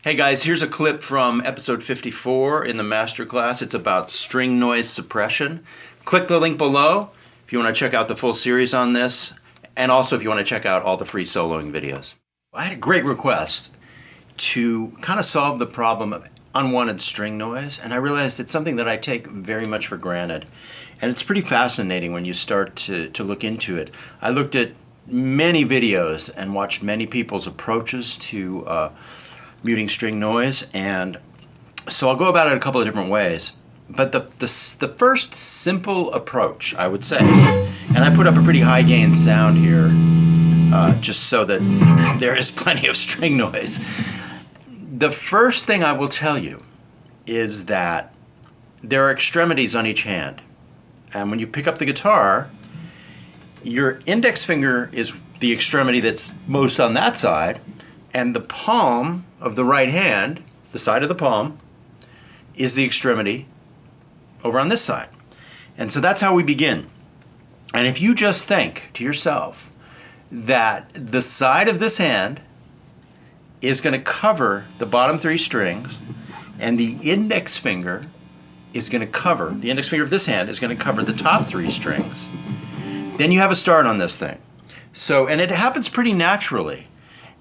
Hey guys, here's a clip from episode 54 in the Masterclass. It's about string noise suppression. Click the link below if you want to check out the full series on this, and also if you want to check out all the free soloing videos. I had a great request to kind of solve the problem of unwanted string noise, and I realized it's something that I take very much for granted. And it's pretty fascinating when you start to look into it. I looked at many videos and watched many people's approaches to muting string noise, and so I'll go about it a couple of different ways. But the first simple approach, I would say, and I put up a pretty high gain sound here just so that there is plenty of string noise. The first thing I will tell you is that there are extremities on each hand, and when you pick up the guitar, your index finger is the extremity that's most on that side, and the palm of the right hand, the side of the palm, is the extremity over on this side. And so that's how we begin. And if you just think to yourself that the side of this hand is going to cover the bottom three strings, and the index finger is going to cover, the index finger of this hand is going to cover the top three strings, then you have a start on this thing. So, and it happens pretty naturally.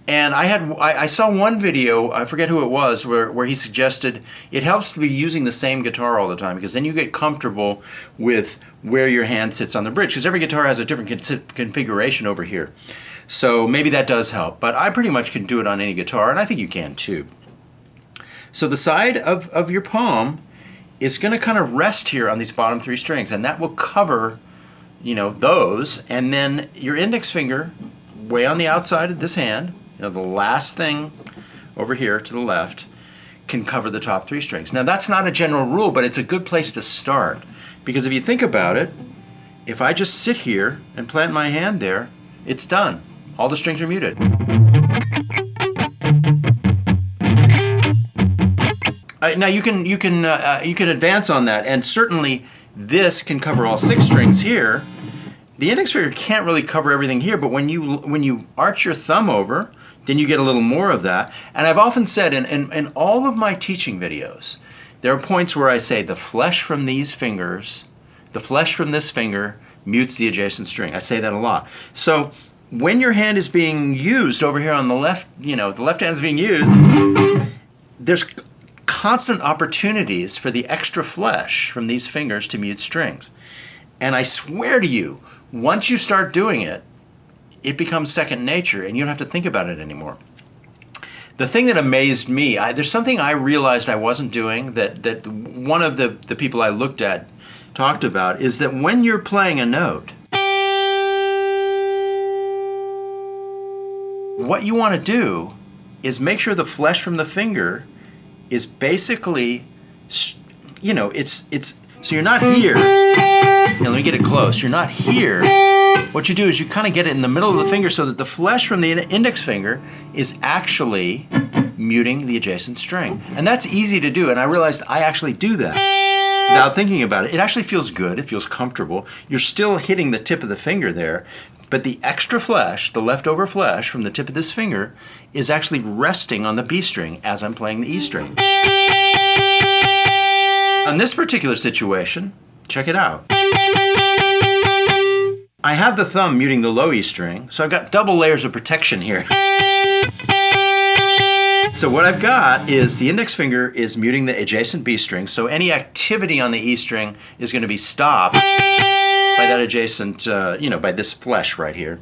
And I saw one video, I forget who it was, where he suggested it helps to be using the same guitar all the time, because then you get comfortable with where your hand sits on the bridge, because every guitar has a different configuration over here. So maybe that does help, but I pretty much can do it on any guitar, and I think you can too. So the side of your palm is going to kind of rest here on these bottom three strings, and that will cover, those, and then your index finger way on the outside of this hand, the last thing over here to the left, can cover the top three strings. Now that's not a general rule, but it's a good place to start, because if you think about it, if I just sit here and plant my hand there, it's done. All the strings are muted. Now you can advance on that, and certainly this can cover all six strings here. The index finger can't really cover everything here, but when you arch your thumb over, then you get a little more of that. And I've often said in all of my teaching videos, there are points where I say the flesh from these fingers, the flesh from this finger mutes the adjacent string. I say that a lot. So when your hand is being used over here on the left, the left hand is being used, there's constant opportunities for the extra flesh from these fingers to mute strings. And I swear to you, once you start doing it, it becomes second nature, and you don't have to think about it anymore. The thing that amazed me, there's something I realized I wasn't doing that one of the people I looked at talked about, is that when you're playing a note, what you want to do is make sure the flesh from the finger is basically, it's so you're not here. Let me get it close. You're not here. What you do is you kind of get it in the middle of the finger so that the flesh from the index finger is actually muting the adjacent string. And that's easy to do, and I realized I actually do that without thinking about it. It actually feels good. It feels comfortable. You're still hitting the tip of the finger there, but the extra flesh, the leftover flesh from the tip of this finger, is actually resting on the B string as I'm playing the E string. On this particular situation, check it out. I have the thumb muting the low E string, so I've got double layers of protection here. So what I've got is the index finger is muting the adjacent B string, so any activity on the E string is going to be stopped by that adjacent, by this flesh right here.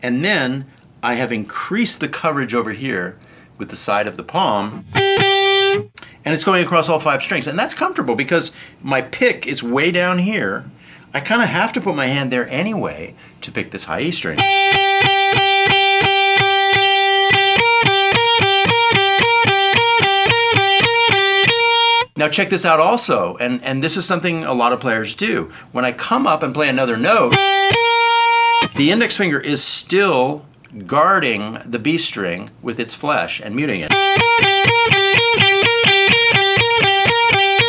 And then I have increased the coverage over here with the side of the palm, and it's going across all five strings. And that's comfortable because my pick is way down here. I kind of have to put my hand there anyway to pick this high E string. Now check this out also, and this is something a lot of players do. When I come up and play another note, the index finger is still guarding the B string with its flesh and muting it.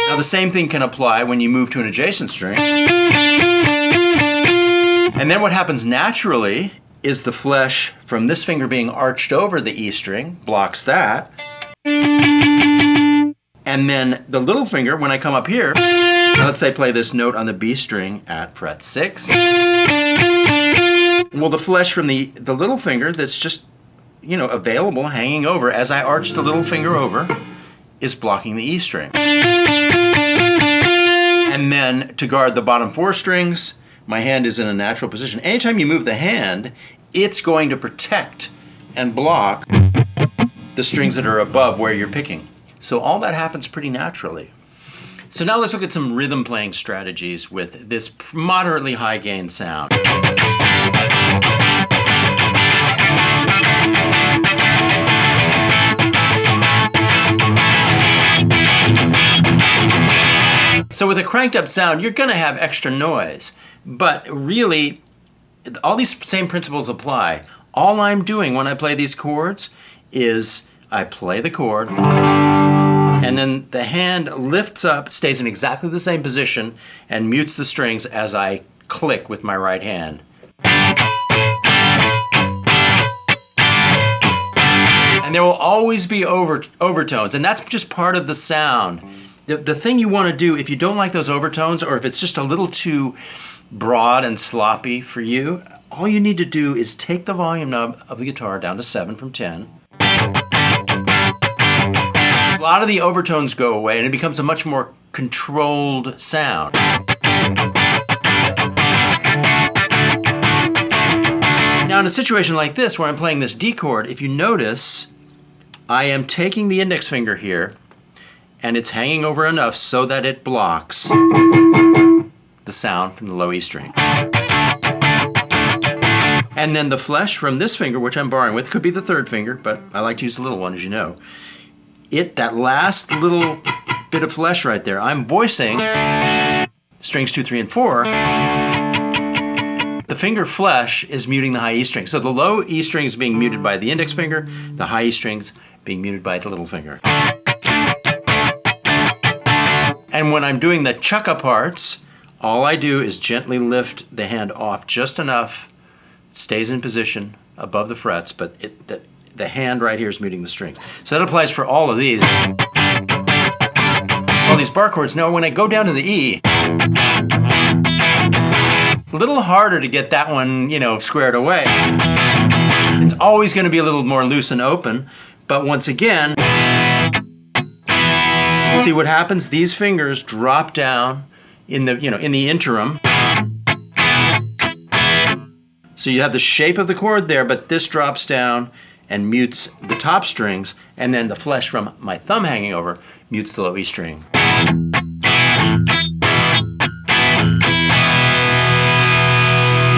Now the same thing can apply when you move to an adjacent string. And then what happens naturally is the flesh from this finger being arched over the E string blocks that. And then the little finger, when I come up here, now let's say play this note on the B string at fret 6. Well, the flesh from the little finger that's just, available, hanging over, as I arch the little finger over, is blocking the E string. And then to guard the bottom 4 strings, my hand is in a natural position. Anytime you move the hand, it's going to protect and block the strings that are above where you're picking. So all that happens pretty naturally. So now let's look at some rhythm playing strategies with this moderately high gain sound. So with a cranked up sound, you're going to have extra noise. But really, all these same principles apply. All I'm doing when I play these chords is I play the chord, and then the hand lifts up, stays in exactly the same position, and mutes the strings as I click with my right hand. And there will always be overtones, and that's just part of the sound. The thing you want to do, if you don't like those overtones, or if it's just a little too broad and sloppy for you, all you need to do is take the volume knob of the guitar down to 7 from 10. A lot of the overtones go away and it becomes a much more controlled sound. Now in a situation like this where I'm playing this D chord, if you notice, I am taking the index finger here and it's hanging over enough so that it blocks the sound from the low E string. And then the flesh from this finger, which I'm borrowing with, could be the 3rd finger, but I like to use the little one, as you know. That last little bit of flesh right there, I'm voicing strings 2, 3, and 4. The finger flesh is muting the high E string. So the low E string is being muted by the index finger, the high E strings being muted by the little finger. And when I'm doing the chucka parts, all I do is gently lift the hand off just enough. It stays in position above the frets, but the hand right here is muting the strings. So that applies for all of these. All these bar chords. Now when I go down to the E, a little harder to get that one, squared away. It's always going to be a little more loose and open, but once again, see what happens? These fingers drop down in the interim. So you have the shape of the chord there, but this drops down and mutes the top strings, and then the flesh from my thumb hanging over mutes the low E string.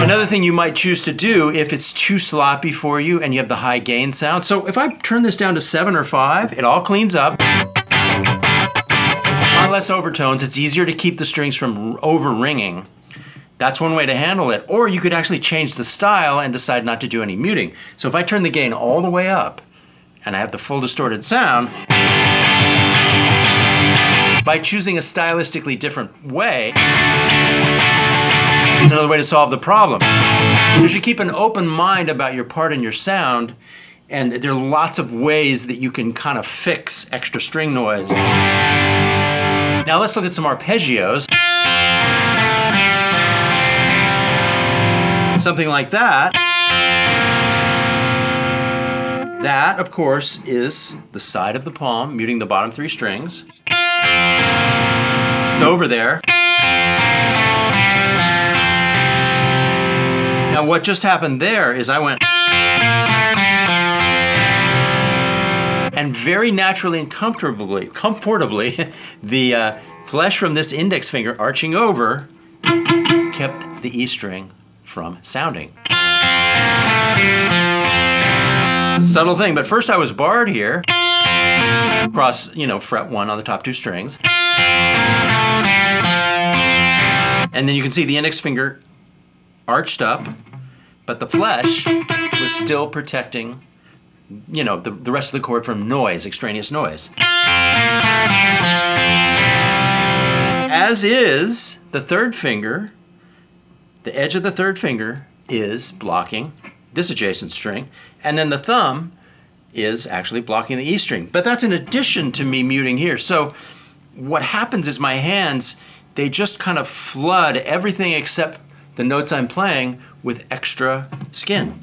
Another thing you might choose to do if it's too sloppy for you and you have the high gain sound. So if I turn this down to 7 or 5, it all cleans up. A lot less overtones. It's easier to keep the strings from over-ringing. That's one way to handle it. Or you could actually change the style and decide not to do any muting. So if I turn the gain all the way up and I have the full distorted sound, by choosing a stylistically different way, it's another way to solve the problem. So you should keep an open mind about your part and your sound, and there are lots of ways that you can kind of fix extra string noise. Now let's look at some arpeggios. Something like that. That, of course, is the side of the palm muting the bottom 3 strings. It's over there. Now what just happened there is I went and very naturally and comfortably, the flesh from this index finger arching over kept the E string from sounding. It's a subtle thing, but first I was barred here, across, fret 1 on the top 2 strings. And then you can see the index finger arched up, but the flesh was still protecting, the rest of the chord from noise, extraneous noise. As is the 3rd finger. The edge of the 3rd finger is blocking this adjacent string, and then the thumb is actually blocking the E string. But that's in addition to me muting here. So what happens is my hands, they just kind of flood everything except the notes I'm playing with extra skin.